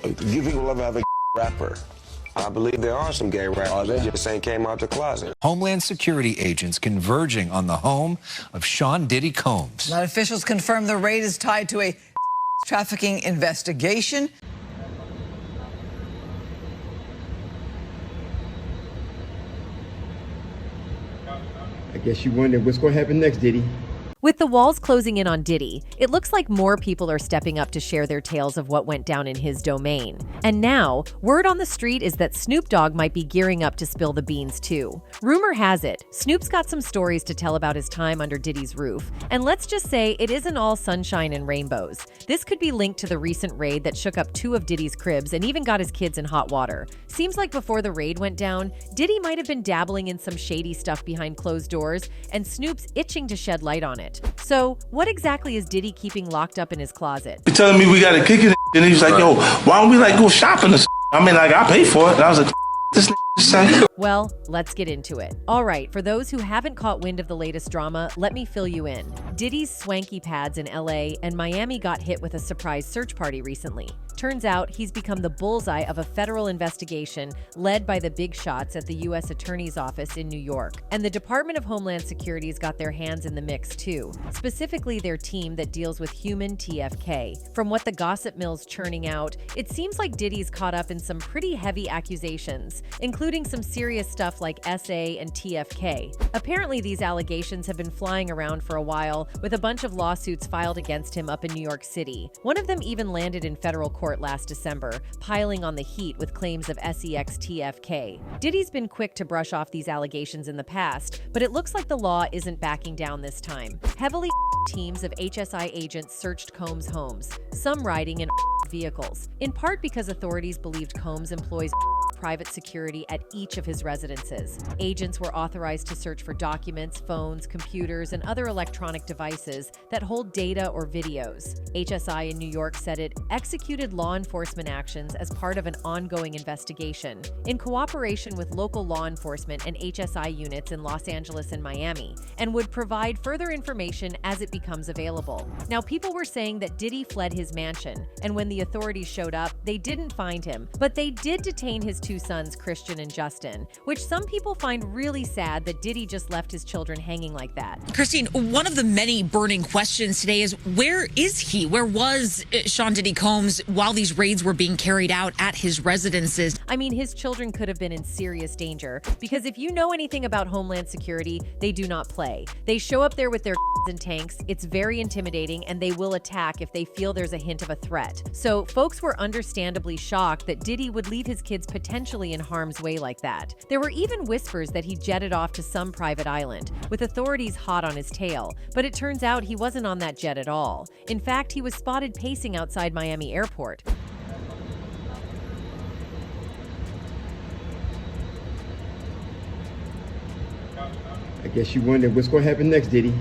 You people ever have a rapper? I believe there are some gay rappers that just ain't came out the closet. Homeland Security agents converging on the home of Sean Diddy Combs. Now, officials confirm the raid is tied to a trafficking investigation. I guess you wonder what's going to happen next, Diddy. With the walls closing in on Diddy, it looks like more people are stepping up to share their tales of what went down in his domain. And now, word on the street is that Snoop Dogg might be gearing up to spill the beans too. Rumor has it, Snoop's got some stories to tell about his time under Diddy's roof. And let's just say it isn't all sunshine and rainbows. This could be linked to the recent raid that shook up 2 of Diddy's cribs and even got his kids in hot water. Seems like before the raid went down, Diddy might have been dabbling in some shady stuff behind closed doors, and Snoop's itching to shed light on it. So, what exactly is Diddy keeping locked up in his closet? He telling me we got to kick it, and he's like, yo, why don't we like go shopping? I mean, like, I pay for it. And I was like, this say. Well, let's get into it. All right, for those who haven't caught wind of the latest drama, let me fill you in. Diddy's swanky pads in LA and Miami got hit with a surprise search party recently. Turns out he's become the bullseye of a federal investigation led by the big shots at the U.S. Attorney's Office in New York. And the Department of Homeland Security's got their hands in the mix too, specifically their team that deals with human TFK. From what the gossip mill's churning out, it seems like Diddy's caught up in some pretty heavy accusations, including some serious stuff like SA and TFK. Apparently, these allegations have been flying around for a while, with a bunch of lawsuits filed against him up in New York City. One of them even landed in federal court last December, piling on the heat with claims of SEX TFK. Diddy's been quick to brush off these allegations in the past, but it looks like the law isn't backing down this time. Heavily teams of HSI agents searched Combs' homes, some riding in vehicles, in part because authorities believed Combs employs private security at each of his residences. Agents were authorized to search for documents, phones, computers, and other electronic devices that hold data or videos. HSI in New York said it executed law enforcement actions as part of an ongoing investigation, in cooperation with local law enforcement and HSI units in Los Angeles and Miami, and would provide further information as it becomes available. Now, people were saying that Diddy fled his mansion, and when the authorities showed up, they didn't find him, but they did detain his 2 sons, Christian and Justin, which some people find really sad that Diddy just left his children hanging like that. Christine, one of the many burning questions today is, where is he? Where was Sean Diddy Combs while these raids were being carried out at his residences? I mean, his children could have been in serious danger, because if you know anything about Homeland Security, they do not play. They show up there with their and tanks, it's very intimidating, and they will attack if they feel there's a hint of a threat. So folks were understandably shocked that Diddy would leave his kids potentially in harm's way like that. There were even whispers that he jetted off to some private island, with authorities hot on his tail, but it turns out he wasn't on that jet at all. In fact, he was spotted pacing outside Miami airport. I guess you wonder what's going to happen next, Diddy.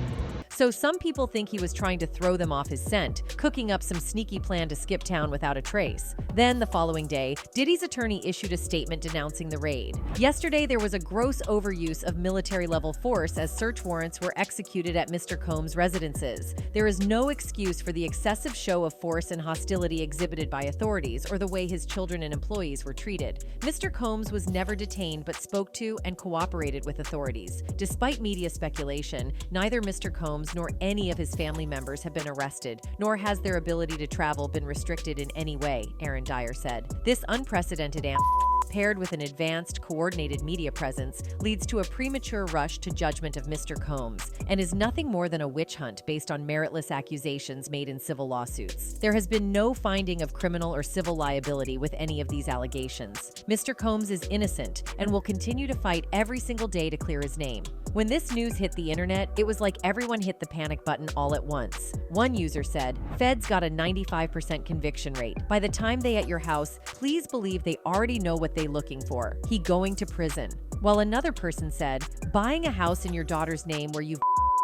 So some people think he was trying to throw them off his scent, cooking up some sneaky plan to skip town without a trace. Then, the following day, Diddy's attorney issued a statement denouncing the raid. Yesterday, there was a gross overuse of military-level force as search warrants were executed at Mr. Combs' residences. There is no excuse for the excessive show of force and hostility exhibited by authorities or the way his children and employees were treated. Mr. Combs was never detained but spoke to and cooperated with authorities. Despite media speculation, neither Mr. Combs nor any of his family members have been arrested, nor has their ability to travel been restricted in any way, Aaron Dyer said. This unprecedented paired with an advanced, coordinated media presence, leads to a premature rush to judgment of Mr. Combs, and is nothing more than a witch hunt based on meritless accusations made in civil lawsuits. There has been no finding of criminal or civil liability with any of these allegations. Mr. Combs is innocent and will continue to fight every single day to clear his name. When this news hit the internet, it was like everyone hit the panic button all at once. One user said, "Feds got a 95% conviction rate. By the time they at your house, please believe they already know what they looking for. He going to prison." While another person said, "Buying a house in your daughter's name where you've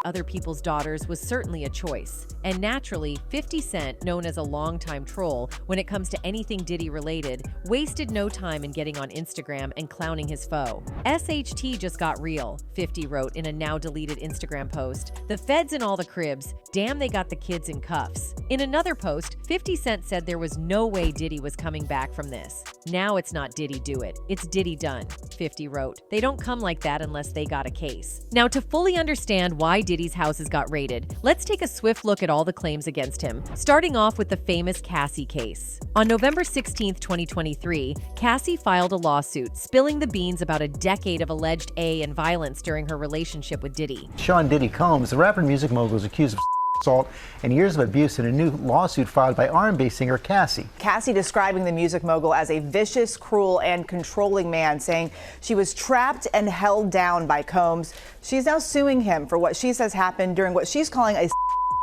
other people's daughters was certainly a choice. And naturally, 50 Cent, known as a longtime troll when it comes to anything Diddy related, wasted no time in getting on Instagram and clowning his foe. SHT just got real, 50 wrote in a now-deleted Instagram post. The feds in all the cribs, damn they got the kids in cuffs. In another post, 50 Cent said there was no way Diddy was coming back from this. Now it's not Diddy do it, it's Diddy done, 50 wrote. They don't come like that unless they got a case. Now, to fully understand why Diddy's houses got raided, let's take a swift look at all the claims against him, starting off with the famous Cassie case. On November 16, 2023, Cassie filed a lawsuit spilling the beans about a decade of alleged and violence during her relationship with Diddy. Sean Diddy Combs, the rapper and music mogul, is accused of assault and years of abuse in a new lawsuit filed by R&B singer Cassie. Cassie describing the music mogul as a vicious, cruel, and controlling man, saying she was trapped and held down by Combs. She's now suing him for what she says happened during what she's calling a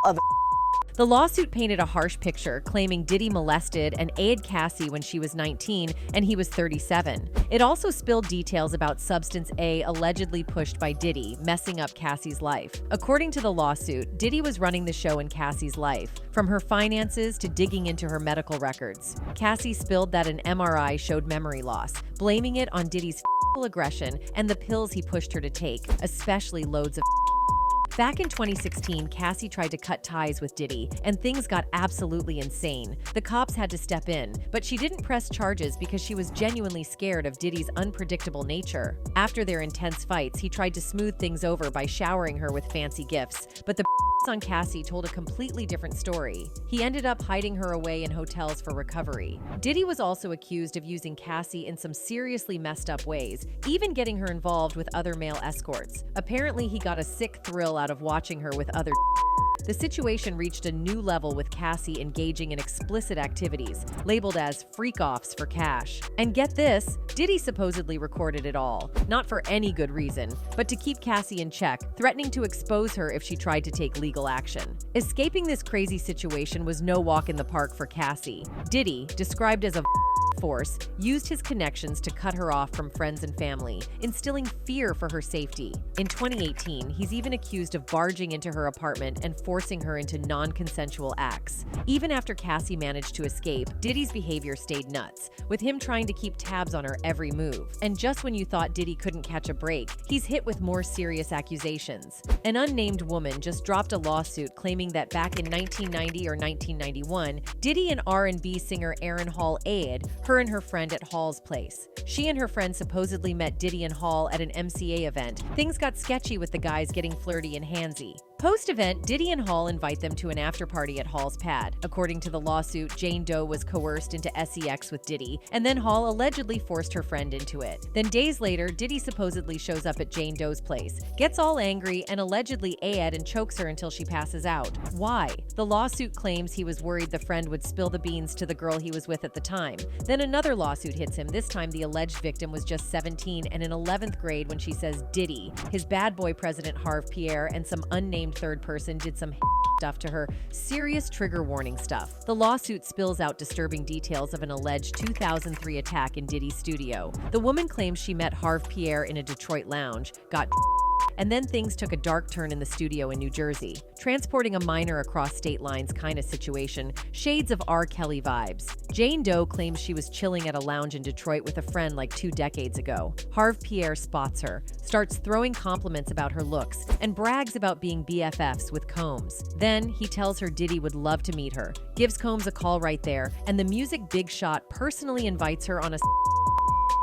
of The lawsuit painted a harsh picture, claiming Diddy molested and aided Cassie when she was 19 and he was 37. It also spilled details about substance A allegedly pushed by Diddy, messing up Cassie's life. According to the lawsuit, Diddy was running the show in Cassie's life, from her finances to digging into her medical records. Cassie spilled that an MRI showed memory loss, blaming it on Diddy's aggression and the pills he pushed her to take, especially loads of Back in 2016, Cassie tried to cut ties with Diddy, and things got absolutely insane. The cops had to step in, but she didn't press charges because she was genuinely scared of Diddy's unpredictable nature. After their intense fights, he tried to smooth things over by showering her with fancy gifts, but the on Cassie told a completely different story. He ended up hiding her away in hotels for recovery. Diddy was also accused of using Cassie in some seriously messed up ways, even getting her involved with other male escorts. Apparently, he got a sick thrill out of watching her with other The situation reached a new level with Cassie engaging in explicit activities, labeled as freak-offs for cash. And get this, Diddy supposedly recorded it all, not for any good reason, but to keep Cassie in check, threatening to expose her if she tried to take legal action. Escaping this crazy situation was no walk in the park for Cassie. Diddy, described as a force, used his connections to cut her off from friends and family, instilling fear for her safety. In 2018, he's even accused of barging into her apartment and forcing her into non-consensual acts. Even after Cassie managed to escape, Diddy's behavior stayed nuts, with him trying to keep tabs on her every move. And just when you thought Diddy couldn't catch a break, he's hit with more serious accusations. An unnamed woman just dropped a lawsuit claiming that back in 1990 or 1991, Diddy and R&B singer Aaron Hall aided her and her friend at Hall's place. She and her friend supposedly met Diddy and Hall at an MCA event. Things got sketchy with the guys getting flirty and handsy. Post-event, Diddy and Hall invite them to an after-party at Hall's pad. According to the lawsuit, Jane Doe was coerced into sex with Diddy, and then Hall allegedly forced her friend into it. Then days later, Diddy supposedly shows up at Jane Doe's place, gets all angry, and allegedly and chokes her until she passes out. Why? The lawsuit claims he was worried the friend would spill the beans to the girl he was with at the time. Then another lawsuit hits him. This time, the alleged victim was just 17 and in 11th grade when she says Diddy, his bad boy president Harv Pierre, and some unnamed third person did some stuff to her. Serious trigger warning stuff. The lawsuit spills out disturbing details of an alleged 2003 attack in Diddy's studio. The woman claims she met Harv Pierre in a Detroit lounge, got and then things took a dark turn in the studio in New Jersey. Transporting a minor across state lines kind of situation, shades of R. Kelly vibes. Jane Doe claims she was chilling at a lounge in Detroit with a friend like 2 decades ago. Harv Pierre spots her, starts throwing compliments about her looks, and brags about being BFFs with Combs. Then he tells her Diddy would love to meet her, gives Combs a call right there, and the music big shot personally invites her on a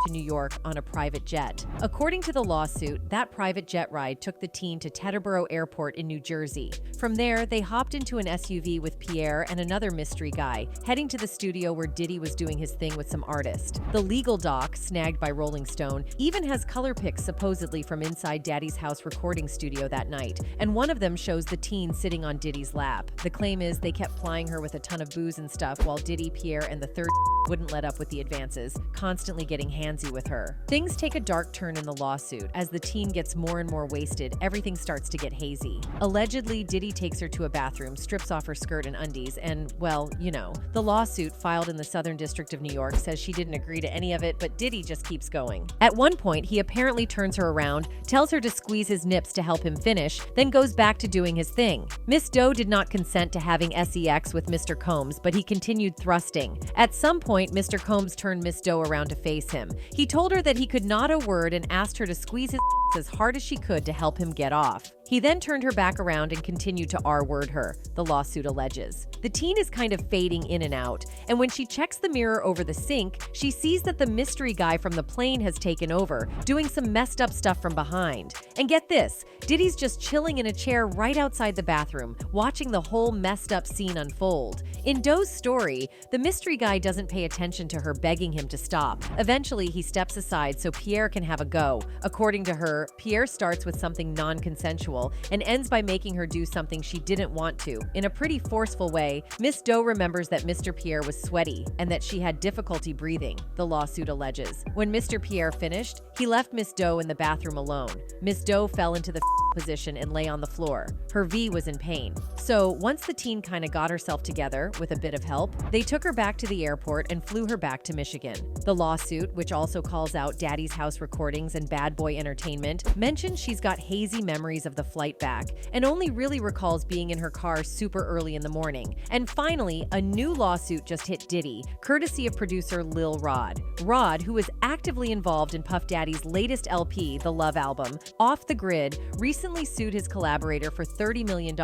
to New York on a private jet. According to the lawsuit, that private jet ride took the teen to Teterboro Airport in New Jersey. From there, they hopped into an SUV with Pierre and another mystery guy, heading to the studio where Diddy was doing his thing with some artist. The legal doc, snagged by Rolling Stone, even has color pics supposedly from inside Daddy's house recording studio that night, and one of them shows the teen sitting on Diddy's lap. The claim is they kept plying her with a ton of booze and stuff while Diddy, Pierre, and the third wouldn't let up with the advances, constantly getting handsy handsy with her. Things take a dark turn in the lawsuit. As the teen gets more and more wasted, everything starts to get hazy. Allegedly, Diddy takes her to a bathroom, strips off her skirt and undies, and, well, you know. The lawsuit, filed in the Southern District of New York, says she didn't agree to any of it, but Diddy just keeps going. At one point, he apparently turns her around, tells her to squeeze his nips to help him finish, then goes back to doing his thing. Miss Doe did not consent to having sex with Mr. Combs, but he continued thrusting. At some point, Mr. Combs turned Miss Doe around to face him. He told her that he could not a word and asked her to squeeze his as hard as she could to help him get off. He then turned her back around and continued to R-word her, the lawsuit alleges. The teen is kind of fading in and out, and when she checks the mirror over the sink, she sees that the mystery guy from the plane has taken over, doing some messed up stuff from behind. And get this, Diddy's just chilling in a chair right outside the bathroom, watching the whole messed up scene unfold. In Doe's story, the mystery guy doesn't pay attention to her begging him to stop. Eventually, he steps aside so Pierre can have a go. According to her, Pierre starts with something non-consensual and ends by making her do something she didn't want to. In a pretty forceful way, Miss Doe remembers that Mr. Pierre was sweaty and that she had difficulty breathing, the lawsuit alleges. When Mr. Pierre finished, he left Miss Doe in the bathroom alone. Miss Doe fell into the position and lay on the floor. Her V was in pain. So once the teen kind of got herself together with a bit of help, they took her back to the airport and flew her back to Michigan. The lawsuit, which also calls out Daddy's House recordings and Bad Boy Entertainment, mentions she's got hazy memories of the flight back and only really recalls being in her car super early in the morning. And finally, a new lawsuit just hit Diddy, courtesy of producer Lil Rod. Rod, who is actively involved in Puff Daddy's latest LP, The Love Album, Off the Grid, recently sued his collaborator for $30 million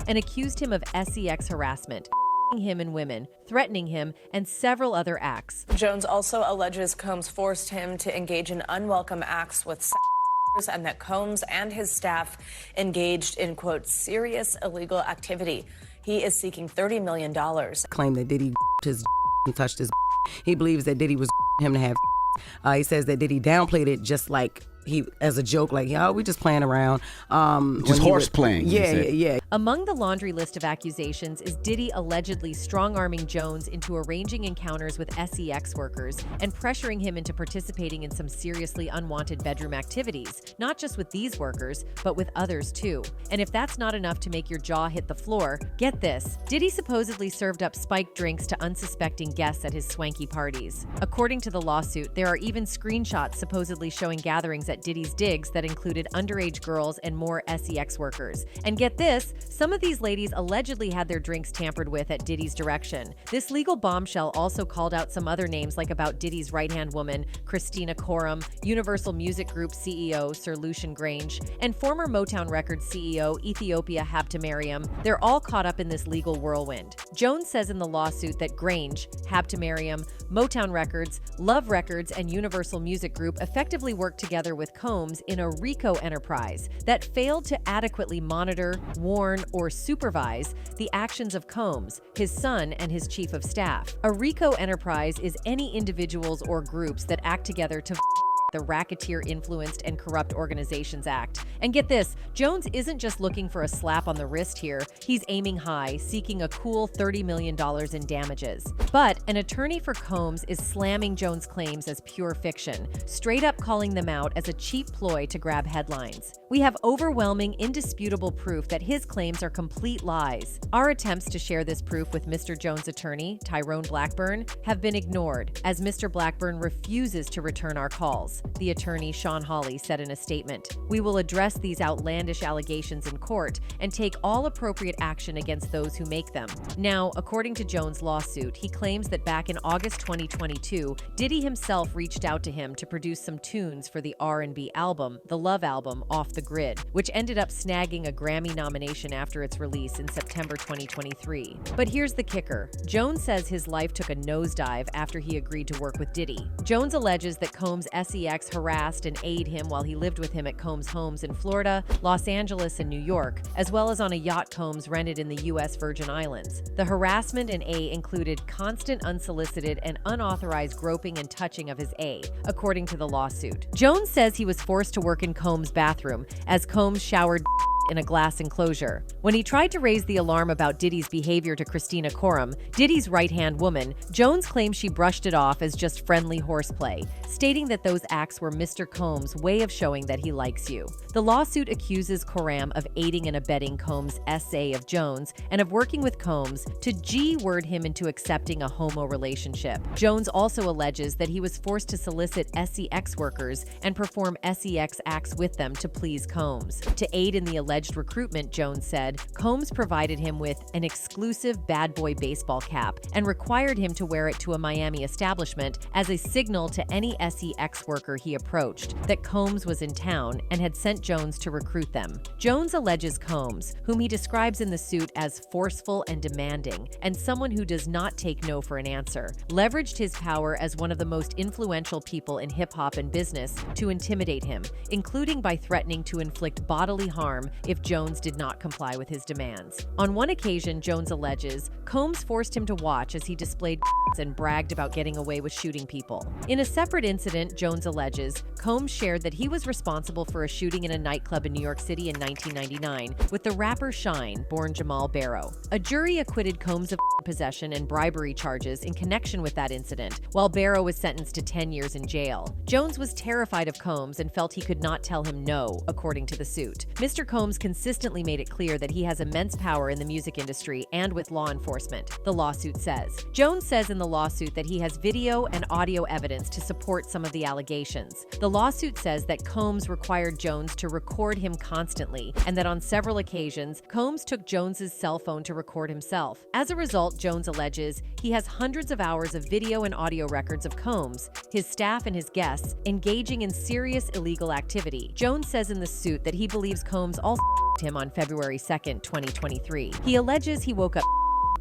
and accused him of sex harassment, him and women, threatening him, and several other acts. Jones also alleges Combs forced him to engage in unwelcome acts with and that Combs and his staff engaged in, quote, serious illegal activity. He is seeking $30 million. Claim that Diddy his and touched his. He believes that Diddy was him to have. He says that Diddy downplayed it just like he as a joke, like, yo, we just playing around. Just horse playing. Yeah. Among the laundry list of accusations is Diddy allegedly strong-arming Jones into arranging encounters with sex workers and pressuring him into participating in some seriously unwanted bedroom activities, not just with these workers, but with others too. And if that's not enough to make your jaw hit the floor, get this, Diddy supposedly served up spiked drinks to unsuspecting guests at his swanky parties. According to the lawsuit, there are even screenshots supposedly showing gatherings at Diddy's digs that included underage girls and more sex workers. And get this, some of these ladies allegedly had their drinks tampered with at Diddy's direction. This legal bombshell also called out some other names, like about Diddy's right-hand woman, Christina Coram, Universal Music Group CEO Sir Lucian Grange, and former Motown Records CEO Ethiopia Habtemariam. They're all caught up in this legal whirlwind. Jones says in the lawsuit that Grange, Habtemariam, Motown Records, Love Records, and Universal Music Group effectively worked together with Combs in a RICO enterprise that failed to adequately monitor, warn, or supervise the actions of Combs, his son, and his chief of staff. A RICO enterprise is any individuals or groups that act together to the Racketeer-Influenced and Corrupt Organizations Act. And get this, Jones isn't just looking for a slap on the wrist here, he's aiming high, seeking a cool $30 million in damages. But an attorney for Combs is slamming Jones' claims as pure fiction, straight up calling them out as a cheap ploy to grab headlines. We have overwhelming, indisputable proof that his claims are complete lies. Our attempts to share this proof with Mr. Jones' attorney, Tyrone Blackburn, have been ignored, as Mr. Blackburn refuses to return our calls. The attorney, Sean Hawley, said in a statement, "We will address these outlandish allegations in court and take all appropriate action against those who make them." Now, according to Jones' lawsuit, he claims that back in August 2022, Diddy himself reached out to him to produce some tunes for the R&B album, The Love Album, Off the Grid, which ended up snagging a Grammy nomination after its release in September 2023. But here's the kicker. Jones says his life took a nosedive after he agreed to work with Diddy. Jones alleges that Combs' SEX harassed and aided him while he lived with him at Combs' homes in Florida, Los Angeles, and New York, as well as on a yacht Combs rented in the U.S. Virgin Islands. The harassment in A included constant unsolicited and unauthorized groping and touching of his A, according to the lawsuit. Jones says he was forced to work in Combs' bathroom as Combs showered in a glass enclosure. When he tried to raise the alarm about Diddy's behavior to Christina Coram, Diddy's right-hand woman, Jones claims she brushed it off as just friendly horseplay, stating that those acts were Mr. Combs' way of showing that he likes you. The lawsuit accuses Coram of aiding and abetting Combs' SA of Jones and of working with Combs to G-word him into accepting a homo relationship. Jones also alleges that he was forced to solicit SEX workers and perform SEX acts with them to please Combs. To aid in the alleged recruitment, Jones said, Combs provided him with an exclusive bad boy baseball cap and required him to wear it to a Miami establishment as a signal to any SEX worker he approached that Combs was in town and had sent Jones to recruit them. Jones alleges Combs, whom he describes in the suit as forceful and demanding, and someone who does not take no for an answer, leveraged his power as one of the most influential people in hip-hop and business to intimidate him, including by threatening to inflict bodily harm if Jones did not comply with his demands. On one occasion, Jones alleges, Combs forced him to watch as he displayed and bragged about getting away with shooting people. In a separate incident, Jones alleges, Combs shared that he was responsible for a shooting in a nightclub in New York City in 1999 with the rapper Shine, born Jamal Barrow. A jury acquitted Combs of possession and bribery charges in connection with that incident, while Barrow was sentenced to 10 years in jail. Jones was terrified of Combs and felt he could not tell him no, according to the suit. Mr. Combs consistently made it clear that he has immense power in the music industry and with law enforcement, the lawsuit says. Jones says in the lawsuit that he has video and audio evidence to support some of the allegations. The lawsuit says that Combs required Jones to record him constantly and that on several occasions, Combs took Jones's cell phone to record himself. As a result, Jones alleges he has hundreds of hours of video and audio records of Combs, his staff and his guests engaging in serious illegal activity. Jones says in the suit that he believes Combs also him on February 2nd, 2023. He alleges he woke up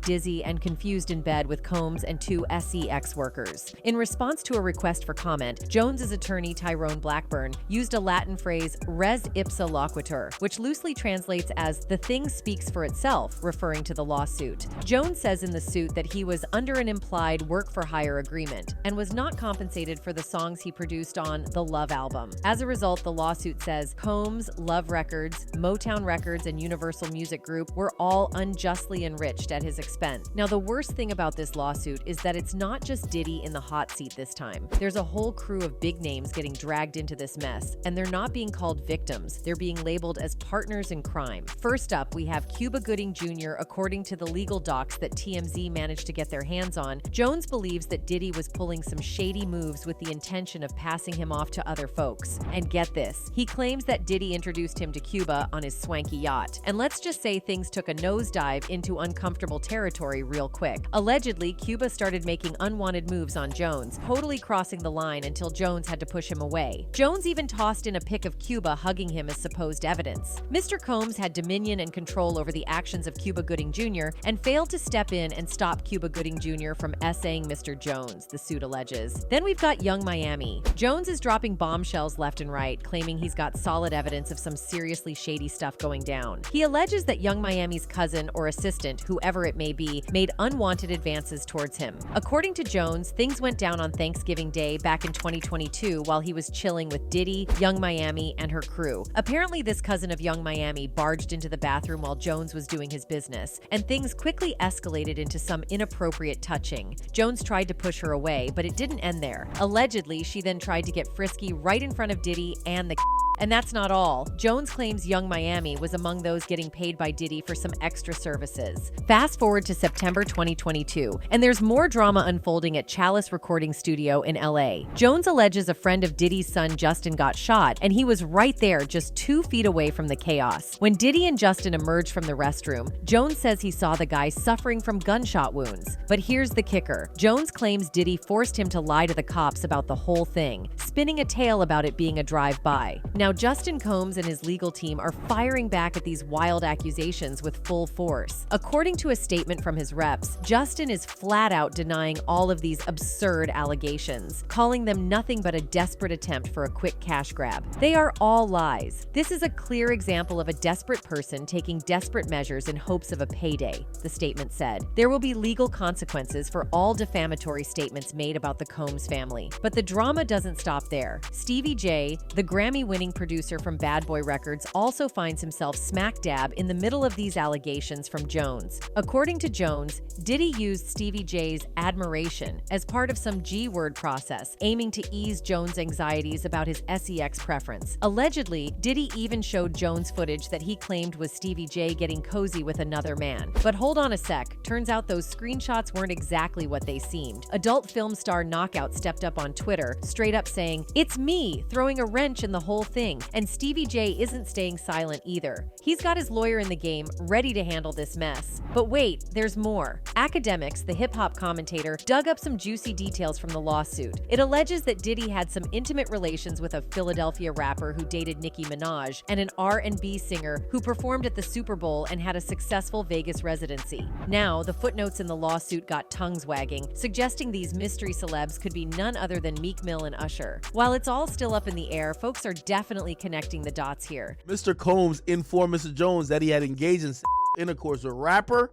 dizzy and confused in bed with Combs and two SEX workers. In response to a request for comment, Jones's attorney Tyrone Blackburn used a Latin phrase res ipsa loquitur, which loosely translates as the thing speaks for itself, referring to the lawsuit. Jones says in the suit that he was under an implied work-for-hire agreement and was not compensated for the songs he produced on the Love album. As a result, the lawsuit says Combs, Love Records, Motown Records, and Universal Music Group were all unjustly enriched at his expense. Now, the worst thing about this lawsuit is that it's not just Diddy in the hot seat this time. There's a whole crew of big names getting dragged into this mess, and they're not being called victims. They're being labeled as partners in crime. First up, we have Cuba Gooding Jr. According to the legal docs that TMZ managed to get their hands on, Jones believes that Diddy was pulling some shady moves with the intention of passing him off to other folks. And get this, he claims that Diddy introduced him to Cuba on his swanky yacht. And let's just say things took a nosedive into uncomfortable territory real quick. Allegedly, Cuba started making unwanted moves on Jones, totally crossing the line until Jones had to push him away. Jones even tossed in a pic of Cuba hugging him as supposed evidence. Mr. Combs had dominion and control over the actions of Cuba Gooding Jr. and failed to step in and stop Cuba Gooding Jr. from essaying Mr. Jones, the suit alleges. Then we've got Young Miami. Jones is dropping bombshells left and right, claiming he's got solid evidence of some seriously shady stuff going down. He alleges that Young Miami's cousin or assistant, whoever it may be, made unwanted advances towards him. According to Jones, things went down on Thanksgiving Day back in 2022 while he was chilling with Diddy, Young Miami, and her crew. Apparently, this cousin of Young Miami barged into the bathroom while Jones was doing his business, and things quickly escalated into some inappropriate touching. Jones tried to push her away, but it didn't end there. Allegedly, she then tried to get frisky right in front of Diddy and the And that's not all. Jones claims Young Miami was among those getting paid by Diddy for some extra services. Fast forward to September 2022, and there's more drama unfolding at Chalice Recording Studio in LA. Jones alleges a friend of Diddy's son Justin got shot, and he was right there just 2 feet away from the chaos. When Diddy and Justin emerged from the restroom, Jones says he saw the guy suffering from gunshot wounds. But here's the kicker. Jones claims Diddy forced him to lie to the cops about the whole thing, spinning a tale about it being a drive-by. Now, Justin Combs and his legal team are firing back at these wild accusations with full force. According to a statement from his reps, Justin is flat out denying all of these absurd allegations, calling them nothing but a desperate attempt for a quick cash grab. They are all lies. This is a clear example of a desperate person taking desperate measures in hopes of a payday, the statement said. There will be legal consequences for all defamatory statements made about the Combs family. But the drama doesn't stop stop there. Stevie J, the Grammy-winning producer from Bad Boy Records, also finds himself smack dab in the middle of these allegations from Jones. According to Jones, Diddy used Stevie J's admiration as part of some G-word process, aiming to ease Jones' anxieties about his sex preference. Allegedly, Diddy even showed Jones footage that he claimed was Stevie J getting cozy with another man. But hold on a sec, turns out those screenshots weren't exactly what they seemed. Adult film star Knockout stepped up on Twitter, straight up saying, "It's me," throwing a wrench in the whole thing. And Stevie J isn't staying silent either. He's got his lawyer in the game, ready to handle this mess. But wait, there's more. Academics, the hip-hop commentator, dug up some juicy details from the lawsuit. It alleges that Diddy had some intimate relations with a Philadelphia rapper who dated Nicki Minaj and an R&B singer who performed at the Super Bowl and had a successful Vegas residency. Now, the footnotes in the lawsuit got tongues wagging, suggesting these mystery celebs could be none other than Meek Mill and Usher. While it's all still up in the air, folks are definitely connecting the dots here. Mr. Combs informed Mr. Jones that he had engaged in intercourse with a rapper.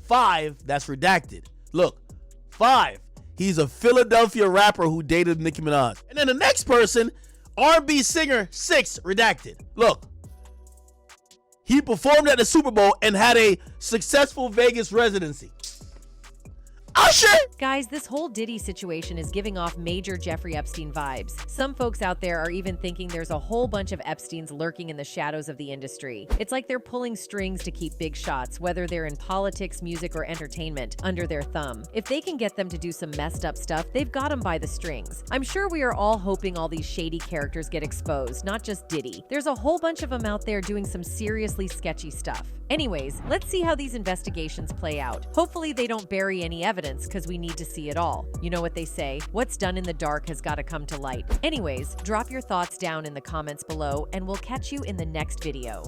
5, that's redacted. Look, 5, he's a Philadelphia rapper who dated Nicki Minaj. And then the next person, R&B singer, 6, redacted. Look, he performed at the Super Bowl and had a successful Vegas residency. Usher! Guys, this whole Diddy situation is giving off major Jeffrey Epstein vibes. Some folks out there are even thinking there's a whole bunch of Epsteins lurking in the shadows of the industry. It's like they're pulling strings to keep big shots, whether they're in politics, music, or entertainment, under their thumb. If they can get them to do some messed up stuff, they've got them by the strings. I'm sure we are all hoping all these shady characters get exposed, not just Diddy. There's a whole bunch of them out there doing some seriously sketchy stuff. Anyways, let's see how these investigations play out. Hopefully they don't bury any evidence, because we need to see it all. You know what they say, what's done in the dark has got to come to light. Anyways, drop your thoughts down in the comments below, and we'll catch you in the next video.